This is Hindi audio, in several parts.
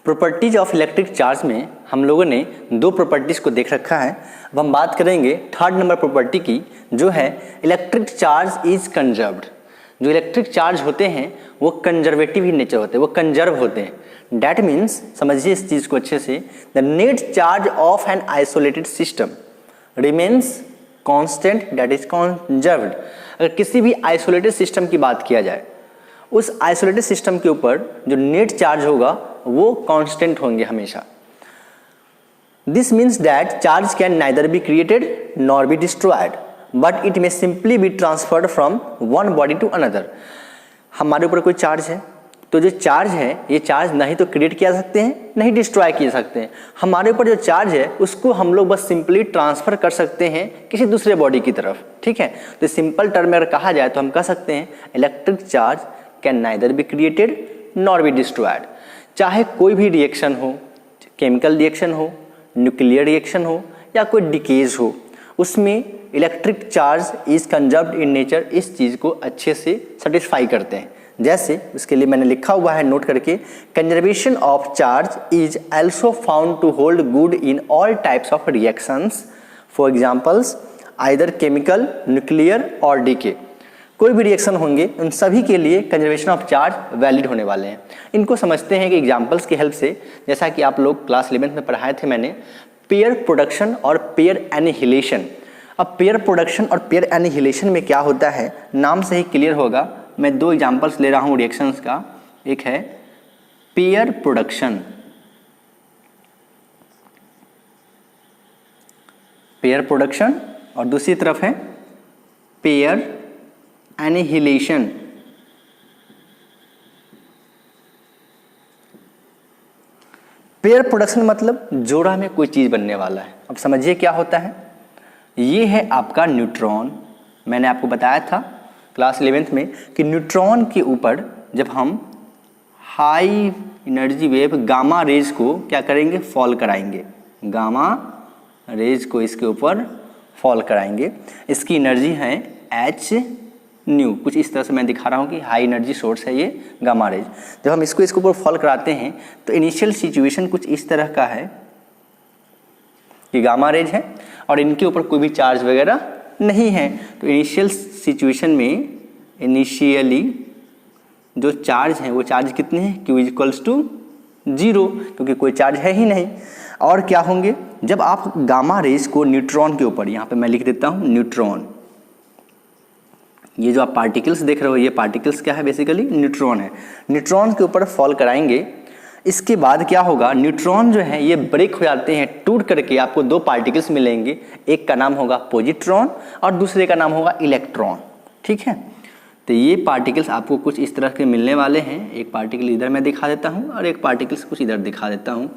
प्रॉपर्टीज ऑफ इलेक्ट्रिक चार्ज में हम लोगों ने दो प्रॉपर्टीज को देख रखा है। अब हम बात करेंगे थर्ड नंबर प्रॉपर्टी की, जो है इलेक्ट्रिक चार्ज इज कंजर्व्ड। जो इलेक्ट्रिक चार्ज होते हैं वो कंजर्वेटिव ही नेचर होते हैं, वो कंजर्व होते हैं। डैट मीन्स, समझिए इस चीज को अच्छे से, the net charge of an isolated system remains constant, that is conserved. अगर किसी भी आइसोलेटेड सिस्टम की बात किया जाए, उस आइसोलेटेड सिस्टम के ऊपर जो नेट चार्ज होगा वो कांस्टेंट होंगे हमेशा। This means that charge can neither be created nor be destroyed, but it may simply be transferred from one body to another. हमारे ऊपर कोई चार्ज है, तो जो चार्ज है ये चार्ज नहीं तो क्रिएट किया जा सकते हैं, नहीं डिस्ट्रॉय किए सकते हैं। हमारे ऊपर जो चार्ज है उसको हम लोग बस सिंपली ट्रांसफर कर सकते हैं किसी दूसरे बॉडी की तरफ, ठीक है। तो सिंपल टर्म में अगर कहा जाए तो हम कह सकते हैं electric charge can neither be created nor be destroyed. चाहे कोई भी रिएक्शन हो, केमिकल रिएक्शन हो, न्यूक्लियर रिएक्शन हो या कोई डिकेज हो, उसमें electric charge is conserved in nature इस चीज़ को अच्छे से सेटिस्फाई करते हैं। जैसे इसके लिए मैंने लिखा हुआ है नोट करके, conservation of charge is also found to hold good in all types of reactions, for examples either chemical, nuclear और डीके। कोई भी रिएक्शन होंगे उन सभी के लिए कंजर्वेशन ऑफ चार्ज वैलिड होने वाले हैं। इनको समझते हैं कि एग्जाम्पल्स की हेल्प से, जैसा कि आप लोग क्लास 11th में पढ़ाए थे मैंने, पेयर प्रोडक्शन और पेयर एनिहिलेशन। अब पेयर प्रोडक्शन और पेयर एनिहिलेशन में क्या होता है, नाम से ही क्लियर होगा। मैं दो एग्जाम्पल्स ले रहा हूँ रिएक्शंस का। एक है पेयर प्रोडक्शन, और दूसरी तरफ है पेयर एनिहिलेशन। पेयर प्रोडक्शन मतलब जोड़ा में कोई चीज बनने वाला है। अब समझिए क्या होता है, ये है आपका न्यूट्रॉन। मैंने आपको बताया था क्लास 11th में कि न्यूट्रॉन के ऊपर जब हम high energy wave gamma rays को क्या करेंगे, फॉल कराएंगे। गामा रेज को इसके ऊपर फॉल कराएंगे। इसकी एनर्जी है एच न्यू, कुछ इस तरह से मैं दिखा रहा हूँ कि हाई एनर्जी सोर्स है ये गामा रेज। जब हम इसके ऊपर फॉल कराते हैं तो इनिशियल सिचुएशन कुछ इस तरह का है कि गामा रेज है और इनके ऊपर कोई भी चार्ज वगैरह नहीं है। तो इनिशियल सिचुएशन में इनिशियली जो चार्ज है वो चार्ज कितने हैं, Q इक्वल्स टू 0, क्योंकि कोई चार्ज है ही नहीं। और क्या होंगे, जब आप गामा रेज को न्यूट्रॉन के ऊपर, यहाँ पे मैं लिख देता हूँ न्यूट्रॉन, ये जो आप पार्टिकल्स देख रहे हो ये पार्टिकल्स क्या है, बेसिकली न्यूट्रॉन है। न्यूट्रॉन के ऊपर फॉल कराएंगे, इसके बाद क्या होगा, न्यूट्रॉन जो है ये ब्रेक हो जाते हैं, टूट करके आपको दो पार्टिकल्स मिलेंगे। एक का नाम होगा पॉजिट्रॉन और दूसरे का नाम होगा इलेक्ट्रॉन, ठीक है। तो ये पार्टिकल्स आपको कुछ इस तरह के मिलने वाले हैं। एक पार्टिकल इधर मैं दिखा देता हूँ और एक पार्टिकल्स कुछ इधर दिखा देता हूँ।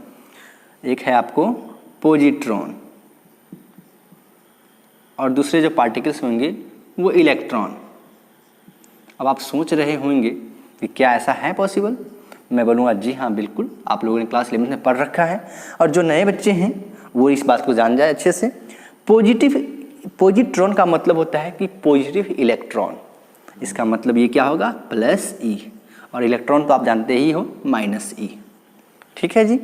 एक है आपको पॉजिट्रॉन और दूसरे जो पार्टिकल्स होंगे वो इलेक्ट्रॉन। अब आप सोच रहे होंगे कि क्या ऐसा है पॉसिबल। मैं बोलूँगा जी हाँ बिल्कुल, आप लोगों ने क्लास 11 में पढ़ रखा है और जो नए बच्चे हैं वो इस बात को जान जाए अच्छे से। पॉजिट्रॉन का मतलब होता है कि पॉजिटिव इलेक्ट्रॉन, इसका मतलब ये क्या होगा, प्लस ई, और इलेक्ट्रॉन तो आप जानते ही हो माइनस ई, ठीक है जी।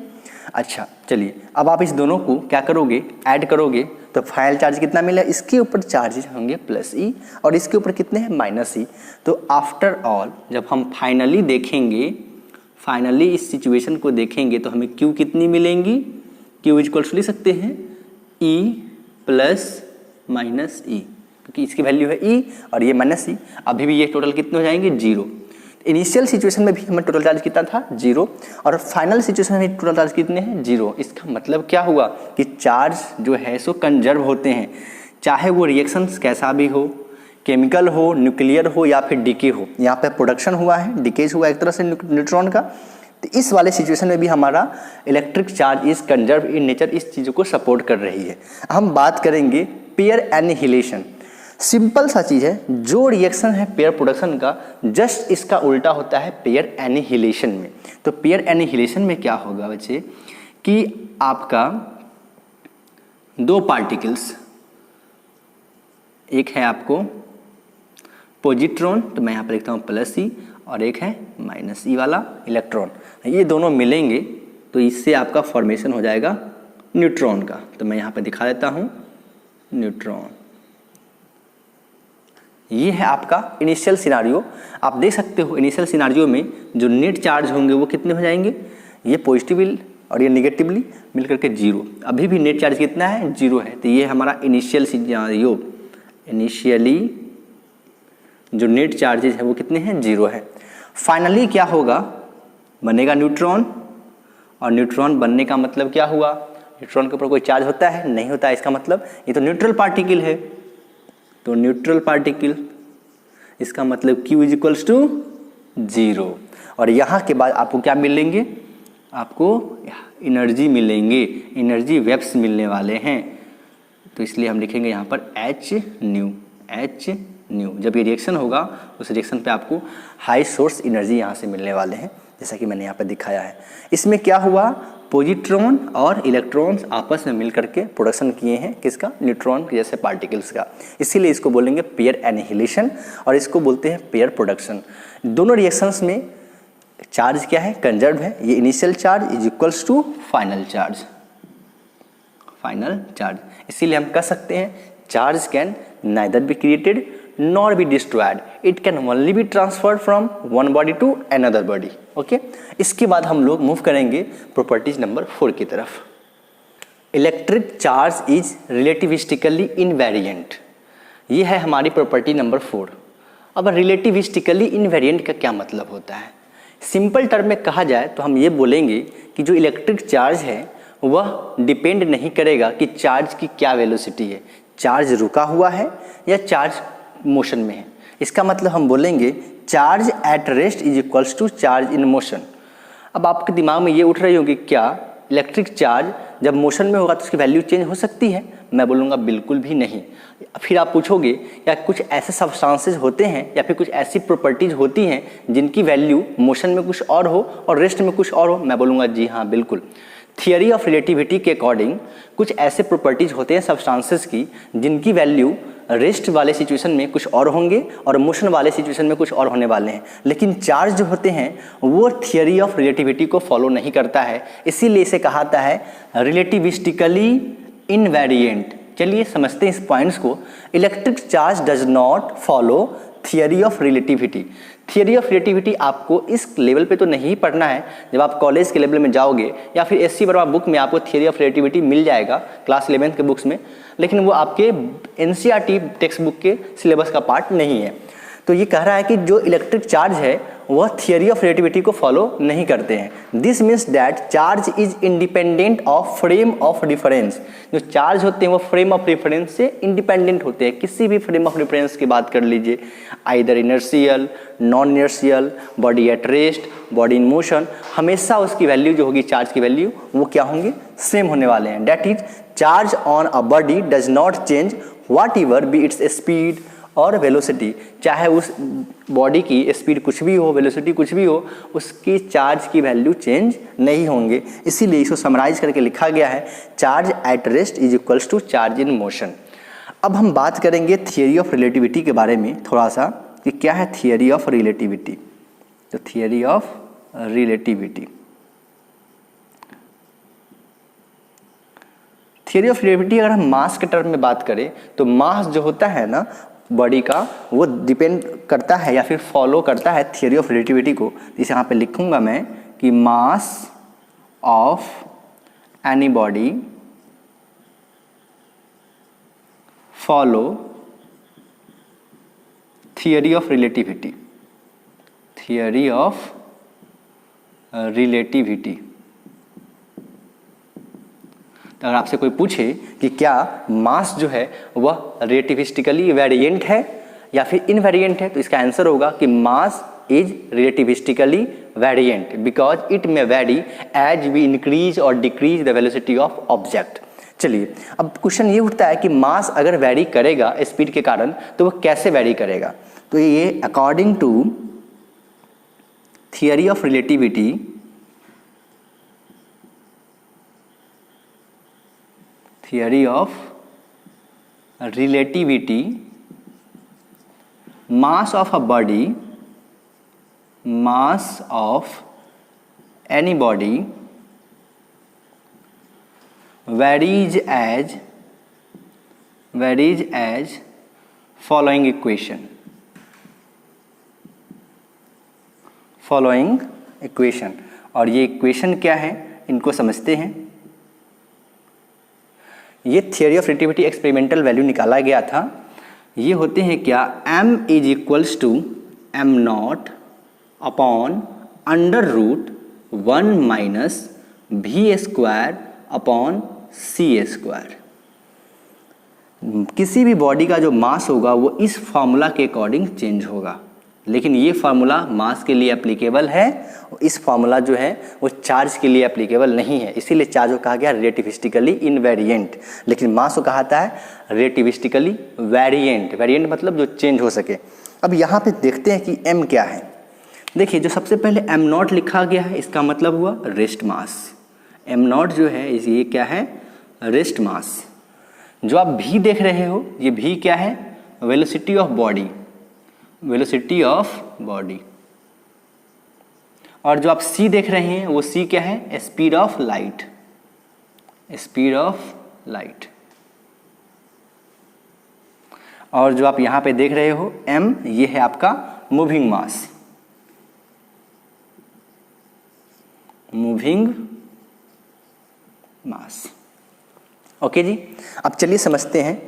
अच्छा चलिए, अब आप इस दोनों को क्या करोगे, ऐड करोगे तो फाइनल चार्ज कितना मिला, इसके ऊपर चार्जेस होंगे प्लस ई और इसके ऊपर कितने हैं, माइनस ई। तो आफ्टर ऑल जब हम फाइनली देखेंगे, फाइनली इस सिचुएशन को देखेंगे तो हमें Q कितनी मिलेंगी, Q इक्वल्स लिख सकते हैं E प्लस माइनस ई, क्योंकि इसकी वैल्यू है E और ये माइनस ई। अभी भी ये टोटल कितने हो जाएंगे, 0। इनिशियल सिचुएशन में भी हमें टोटल चार्ज कितना था, 0, और फाइनल सिचुएशन में टोटल चार्ज कितने हैं, 0। इसका मतलब क्या हुआ कि चार्ज जो है सो कंजर्व होते हैं, चाहे वो रिएक्शंस कैसा भी हो, केमिकल हो, न्यूक्लियर हो या फिर डीके हो। यहाँ पे प्रोडक्शन हुआ है, डीकेज हुआ एक तरह से न्यूट्रॉन का। तो इस वाले सिचुएशन में भी हमारा electric charge is conserve in nature इस चीज़ों को सपोर्ट कर रही है। हम बात करेंगे पेयर एनिहिलेशन। सिंपल सा चीज़ है, जो रिएक्शन है पेयर प्रोडक्शन का जस्ट इसका उल्टा होता है पेयर एनिहिलेशन में। तो पेयर एनिहिलेशन में क्या होगा बच्चे कि आपका दो पार्टिकल्स, एक है आपको पॉजिट्रॉन, तो मैं यहाँ पर लिखता हूँ प्लस ई, और एक है माइनस ई वाला इलेक्ट्रॉन। ये दोनों मिलेंगे तो इससे आपका फॉर्मेशन हो जाएगा न्यूट्रॉन का। तो मैं यहाँ पे दिखा देता हूँ न्यूट्रॉन। ये है आपका इनिशियल सिनारियो। आप देख सकते हो इनिशियल सिनारियो में जो नेट चार्ज होंगे वो कितने हो जाएंगे, ये पॉजिटिवली और ये निगेटिवली मिलकर के जीरो। अभी भी नेट चार्ज कितना है, जीरो है। तो ये हमारा इनिशियल सिनारियो, इनिशियली जो नेट चार्जेस है वो कितने हैं, जीरो है। फाइनली क्या होगा, बनेगा न्यूट्रॉन। और न्यूट्रॉन बनने का मतलब क्या हुआ, न्यूट्रॉन के ऊपर कोई चार्ज होता है, नहीं होता है। इसका मतलब ये तो न्यूट्रल पार्टिकल है। तो न्यूट्रल पार्टिकल, इसका मतलब Q is equals to zero. और यहाँ के बाद आपको क्या मिलेंगे, आपको एनर्जी मिलेंगे, एनर्जी वेव्स मिलने वाले हैं। तो इसलिए हम लिखेंगे यहाँ पर H न्यू, H न्यू। जब ये रिएक्शन होगा उस रिएक्शन पे आपको हाई सोर्स एनर्जी यहाँ से मिलने वाले हैं, जैसा कि मैंने यहाँ पर दिखाया है। इसमें क्या हुआ, पॉजिट्रॉन और इलेक्ट्रॉन्स आपस में मिलकर के प्रोडक्शन किए हैं किसका, न्यूट्रॉन जैसे पार्टिकल्स का। इसीलिए इसको बोलेंगे पेयर एनिहिलेशन और इसको बोलते हैं पेयर प्रोडक्शन। दोनों रिएक्शंस में चार्ज क्या है, कंजर्व है। ये initial charge is equals to final charge, final charge. इसीलिए हम कह सकते हैं charge can neither be created nor be destroyed, it can only be transferred from one body to another body। Okay, इसके बाद हम लोग मूव करेंगे प्रॉपर्टीज नंबर 4 की तरफ। इलेक्ट्रिक चार्ज इज रिलेटिविस्टिकली इनवेरिएंट, ये है हमारी प्रॉपर्टी नंबर 4। अब रिलेटिविस्टिकली इनवेरिएंट का क्या मतलब होता है, सिंपल टर्म में कहा जाए तो हम ये बोलेंगे कि जो इलेक्ट्रिक चार्ज है वह डिपेंड नहीं करेगा कि चार्ज की क्या वेलोसिटी है, चार्ज रुका हुआ है या चार्ज मोशन में है। इसका मतलब हम बोलेंगे charge at rest is equals to charge in motion. अब आपके दिमाग में ये उठ रही होगी, क्या इलेक्ट्रिक चार्ज जब मोशन में होगा तो उसकी वैल्यू चेंज हो सकती है? मैं बोलूँगा बिल्कुल भी नहीं। फिर आप पूछोगे क्या कुछ ऐसे सब्सटेंसेस होते हैं या फिर कुछ ऐसी प्रॉपर्टीज होती हैं जिनकी वैल्यू मोशन में कुछ और हो और रेस्ट में कुछ और हो? मैं बोलूँगा जी हाँ बिल्कुल। थियरी ऑफ रिलेटिविटी के अकॉर्डिंग कुछ ऐसे प्रॉपर्टीज होते हैं सब्सटेंसेस की जिनकी वैल्यू रेस्ट वाले सिचुएशन में कुछ और होंगे और मोशन वाले सिचुएशन में कुछ और होने वाले हैं। लेकिन चार्ज जो होते हैं वो थियरी ऑफ रिलेटिविटी को फॉलो नहीं करता है, इसीलिए इसे कहा जाता है रिलेटिविस्टिकली इनवेरिएंट। चलिए समझते हैं इस पॉइंट्स को। Electric charge does not follow theory of relativity. Theory of relativity आपको इस लेवल पे तो नहीं पढ़ना है, जब आप कॉलेज के लेवल में जाओगे या फिर एससी वर्मा बुक में आपको थियरी ऑफ रिलेटिविटी मिल जाएगा क्लास 11th के बुक्स में, लेकिन वो आपके एनसीईआरटी टेक्स्ट बुक के सिलेबस का पार्ट नहीं है। तो ये कह रहा है कि जो इलेक्ट्रिक चार्ज है वह थियरी ऑफ रिलेटिविटी को फॉलो नहीं करते हैं। This means that charge is independent of frame of reference. जो चार्ज होते हैं वो फ्रेम ऑफ रेफरेंस से इंडिपेंडेंट होते हैं। किसी भी फ्रेम ऑफ रेफरेंस की बात कर लीजिए, either inertial, non inertial, body at rest, body in motion, हमेशा उसकी वैल्यू जो होगी चार्ज की वैल्यू वो क्या होंगे, सेम होने वाले हैं। That is charge on a body does not change what ever be its speed और वेलोसिटी। चाहे उस बॉडी की स्पीड कुछ भी हो, वेलोसिटी कुछ भी हो, उसकी चार्ज की वैल्यू चेंज नहीं होंगे। इसीलिए इसको समराइज करके लिखा गया है charge at rest is equals to charge in motion. अब हम बात करेंगे थियरी ऑफ रिलेटिविटी के बारे में थोड़ा सा, कि क्या है थियरी ऑफ रिलेटिविटी। तो theory of relativity, theory of relativity अगर हम मास के टर्म में बात करें तो मास जो होता है ना बॉडी का, वो डिपेंड करता है या फिर फॉलो करता है थियरी ऑफ रिलेटिविटी को। इसे यहाँ पे लिखूंगा मैं कि मास of any body follow theory of relativity, theory of relativity. तो अगर आपसे कोई पूछे कि क्या मास जो है वह रिलेटिविस्टिकली वेरिएंट है या फिर इनवेरिएंट है, तो इसका आंसर होगा कि mass is relativistically variant because it may vary as we increase और decrease the velocity of object. चलिए अब क्वेश्चन ये उठता है कि मास अगर वेरी करेगा स्पीड के कारण तो वह कैसे वेरी करेगा। तो ये according to theory of relativity, theory of relativity, mass of a body, mass of any body varies as following equation. और ये इक्वेशन क्या है, इनको समझते हैं। ये theory of relativity experimental value निकाला गया था। ये होते हैं क्या, m is equals to m naught upon under root 1 minus v square upon c square. किसी भी बॉडी का जो मास होगा वो इस फार्मूला के अकॉर्डिंग चेंज होगा, लेकिन ये फार्मूला मास के लिए एप्लीकेबल है, इस फार्मूला जो है वो चार्ज के लिए एप्लीकेबल नहीं है। इसीलिए चार्ज को कहा गया रिलेटिविस्टिकली इनवेरिएंट, लेकिन मास को कहा है रिलेटिविस्टिकली वेरिएंट। वेरिएंट मतलब जो चेंज हो सके। अब यहाँ पे देखते हैं कि m क्या है। देखिए, जो सबसे पहले m नॉट लिखा गया है, इसका मतलब हुआ रेस्ट मास। m नॉट जो है ये क्या है, रेस्ट मास। जो आप v देख रहे हो, ये v क्या है, velocity of body, velocity of body. और जो आप c देख रहे हैं वो c क्या है, speed of light, speed of light. और जो आप यहाँ पे देख रहे हो m, ये है आपका मूविंग मास, मूविंग मास। ओके जी। अब चलिए समझते हैं,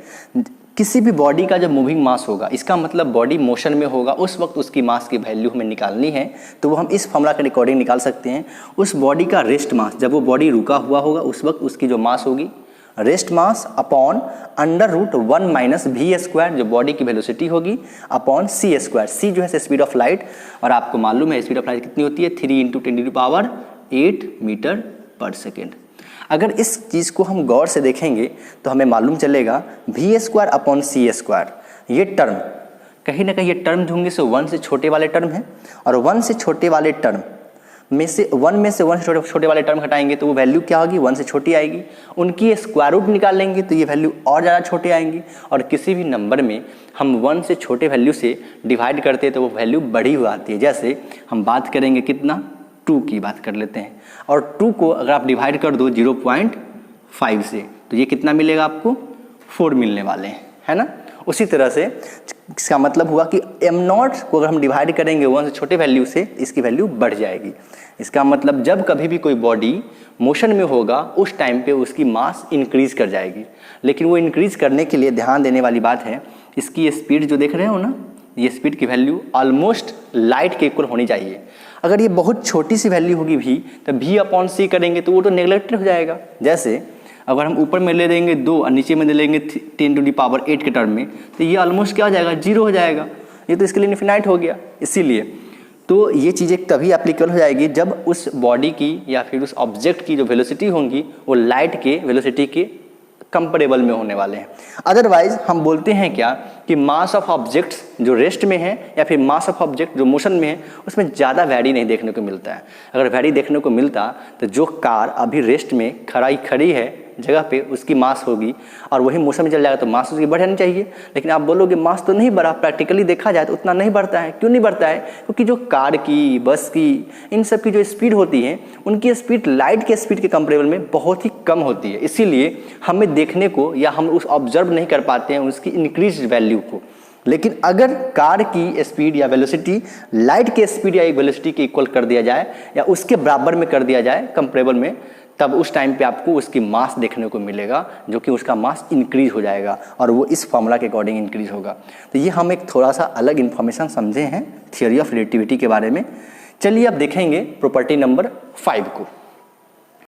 किसी भी बॉडी का जब मूविंग मास होगा, इसका मतलब बॉडी मोशन में होगा, उस वक्त उसकी मास की वैल्यू हमें निकालनी है। तो वो हम इस फॉर्मूला के अकॉर्डिंग निकाल सकते हैं। उस बॉडी का रेस्ट मास, जब वो बॉडी रुका हुआ होगा उस वक्त उसकी जो मास होगी, rest mass upon under root 1 minus v square, जो बॉडी की वेलोसिटी होगी, अपॉन c स्क्वायर। c जो है स्पीड ऑफ लाइट, और आपको मालूम है स्पीड ऑफ लाइट कितनी होती है, 3 × 10⁸ मीटर पर सेकेंड। अगर इस चीज़ को हम गौर से देखेंगे तो हमें मालूम चलेगा v square upon c square, ये टर्म कहीं ना कहीं ये टर्म जो होंगे सो 1 से छोटे वाले टर्म हैं, और 1 से छोटे वाले टर्म में से 1 से छोटे वाले टर्म हटाएंगे तो वो वैल्यू क्या होगी, 1 से छोटी आएगी। उनकी स्क्वायर रूट निकालेंगे तो ये वैल्यू और ज़्यादा छोटे आएंगी। और किसी भी नंबर में हम 1 से छोटे वैल्यू से डिवाइड करते हैं तो वो वैल्यू बड़ी हो आती है। जैसे हम बात करेंगे कितना, 2 की बात कर लेते हैं, और 2 को अगर आप डिवाइड कर दो 0.5 से तो ये कितना मिलेगा आपको, 4 मिलने वाले हैं, है ना। उसी तरह से इसका मतलब हुआ कि m नॉट को अगर हम डिवाइड करेंगे 1 से छोटे वैल्यू से, इसकी वैल्यू बढ़ जाएगी। इसका मतलब जब कभी भी कोई बॉडी मोशन में होगा उस टाइम पे उसकी मास इंक्रीज कर जाएगी। लेकिन वो इंक्रीज करने के लिए ध्यान देने वाली बात है, इसकी स्पीड जो देख रहे हो ना, ये स्पीड की वैल्यू ऑलमोस्ट लाइट के इक्वल होनी चाहिए। अगर ये बहुत छोटी सी वैल्यू होगी v, तो v अपॉन c करेंगे तो वो तो नेग्लेक्टेड हो जाएगा। जैसे अगर हम ऊपर में ले देंगे 2 और नीचे में ले लेंगे 10⁸ के टर्म में, तो ये ऑलमोस्ट क्या हो जाएगा, 0 हो जाएगा। ये तो इसके लिए इन्फिनाइट हो गया। इसीलिए तो ये चीज़ें तभी एप्लीकेबल हो जाएगी जब उस बॉडी की या फिर उस ऑब्जेक्ट की जो वेलोसिटी होंगी वो लाइट के वेलोसिटी के कंपेरेबल में होने वाले हैं। अदरवाइज हम बोलते हैं क्या कि मास ऑफ ऑब्जेक्ट्स जो रेस्ट में है या फिर मास ऑफ ऑब्जेक्ट जो मोशन में है उसमें ज़्यादा वैरी नहीं देखने को मिलता है। अगर वैरी देखने को मिलता तो जो कार अभी रेस्ट में खड़ी है जगह पे, उसकी मास होगी और वही मोशन में चल जाएगा तो मास उसकी बढ़नी चाहिए। लेकिन आप बोलोगे मास तो नहीं बढ़ा, प्रैक्टिकली देखा जाए तो उतना नहीं बढ़ता है। क्यों नहीं बढ़ता है? क्योंकि जो कार की, बस की, इन सब की जो स्पीड होती है उनकी स्पीड लाइट के स्पीड के कंपेरेबल में बहुत ही कम होती है। इसीलिए हमें देखने को या हम उस ऑब्जर्व नहीं कर पाते हैं उसकी इंक्रीज वैल्यू को। लेकिन अगर कार की स्पीड या वेलोसिटी लाइट के स्पीड या एक वेलोसिटी के इक्वल कर दिया जाए या उसके बराबर में कर दिया जाए कंपेरेबल में, तब उस टाइम पे आपको उसकी मास देखने को मिलेगा, जो कि उसका मास इंक्रीज हो जाएगा और वो इस फॉर्मूला के अकॉर्डिंग इंक्रीज होगा। तो ये हम एक थोड़ा सा अलग इन्फॉर्मेशन समझे हैं थियोरी ऑफ रिलेटिविटी के बारे में। चलिए अब देखेंगे प्रॉपर्टी नंबर 5 को।